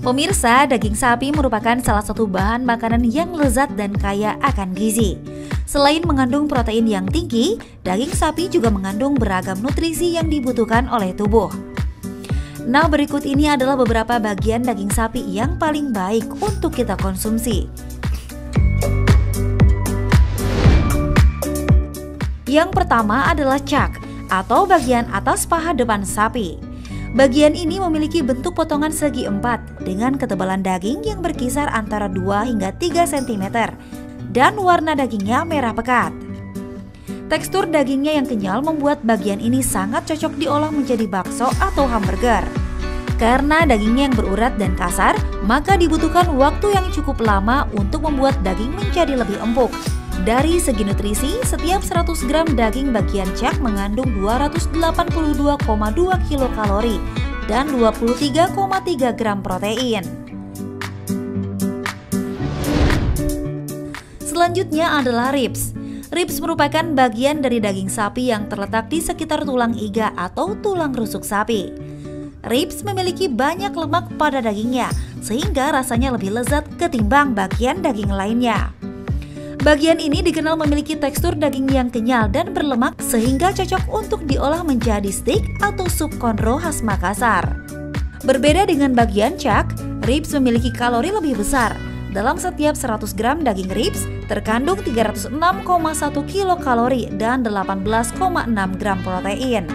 Pemirsa, daging sapi merupakan salah satu bahan makanan yang lezat dan kaya akan gizi. Selain mengandung protein yang tinggi, daging sapi juga mengandung beragam nutrisi yang dibutuhkan oleh tubuh. Nah, berikut ini adalah beberapa bagian daging sapi yang paling baik untuk kita konsumsi. Yang pertama adalah cak atau bagian atas paha depan sapi. Bagian ini memiliki bentuk potongan segi empat dengan ketebalan daging yang berkisar antara 2 hingga 3 cm dan warna dagingnya merah pekat. Tekstur dagingnya yang kenyal membuat bagian ini sangat cocok diolah menjadi bakso atau hamburger. Karena dagingnya yang berurat dan kasar, maka dibutuhkan waktu yang cukup lama untuk membuat daging menjadi lebih empuk. Dari segi nutrisi, setiap 100 gram daging bagian cak mengandung 282,2 kilokalori dan 23,3 gram protein. Selanjutnya adalah ribs. Ribs merupakan bagian dari daging sapi yang terletak di sekitar tulang iga atau tulang rusuk sapi. Ribs memiliki banyak lemak pada dagingnya, sehingga rasanya lebih lezat ketimbang bagian daging lainnya. Bagian ini dikenal memiliki tekstur daging yang kenyal dan berlemak sehingga cocok untuk diolah menjadi steak atau sup konro khas Makassar. Berbeda dengan bagian cak, ribs memiliki kalori lebih besar. Dalam setiap 100 gram daging ribs terkandung 306,1 kilokalori dan 18,6 gram protein.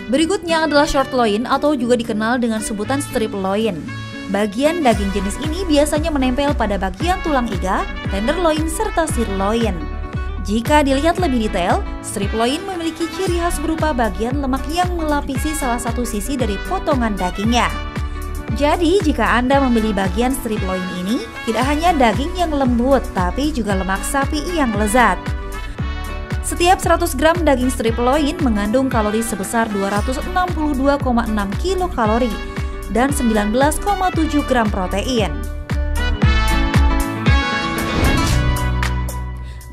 Berikutnya adalah short loin atau juga dikenal dengan sebutan strip loin. Bagian daging jenis ini biasanya menempel pada bagian tulang iga, tenderloin, serta sirloin. Jika dilihat lebih detail, strip loin memiliki ciri khas berupa bagian lemak yang melapisi salah satu sisi dari potongan dagingnya. Jadi, jika Anda membeli bagian strip loin ini, tidak hanya daging yang lembut, tapi juga lemak sapi yang lezat. Setiap 100 gram daging strip loin mengandung kalori sebesar 262,6 kilokalori dan 19,7 gram protein.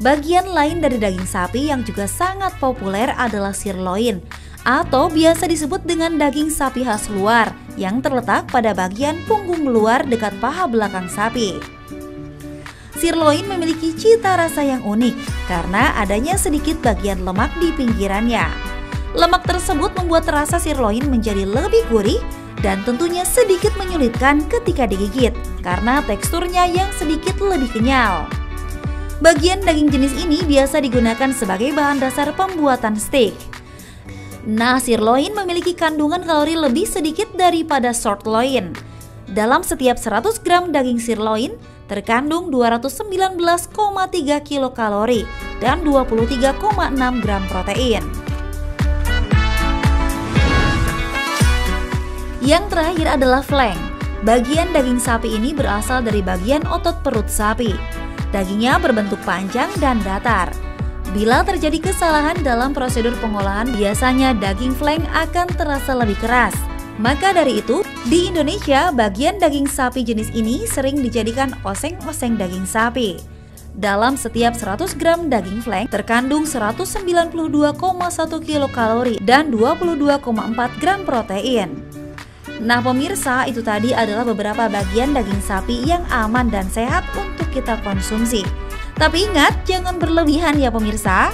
Bagian lain dari daging sapi yang juga sangat populer adalah sirloin atau biasa disebut dengan daging sapi khas luar yang terletak pada bagian punggung luar dekat paha belakang sapi. Sirloin memiliki cita rasa yang unik karena adanya sedikit bagian lemak di pinggirannya. Lemak tersebut membuat rasa sirloin menjadi lebih gurih dan tentunya sedikit menyulitkan ketika digigit karena teksturnya yang sedikit lebih kenyal. Bagian daging jenis ini biasa digunakan sebagai bahan dasar pembuatan steak. Nah, sirloin memiliki kandungan kalori lebih sedikit daripada short loin. Dalam setiap 100 gram daging sirloin terkandung 219,3 kilokalori dan 23,6 gram protein. Yang terakhir adalah flank. Bagian daging sapi ini berasal dari bagian otot perut sapi. Dagingnya berbentuk panjang dan datar. Bila terjadi kesalahan dalam prosedur pengolahan, biasanya daging flank akan terasa lebih keras. Maka dari itu, di Indonesia bagian daging sapi jenis ini sering dijadikan oseng-oseng daging sapi. Dalam setiap 100 gram daging flank terkandung 192,1 kilokalori dan 22,4 gram protein. Nah pemirsa, itu tadi adalah beberapa bagian daging sapi yang aman dan sehat untuk kita konsumsi. Tapi ingat, jangan berlebihan ya pemirsa.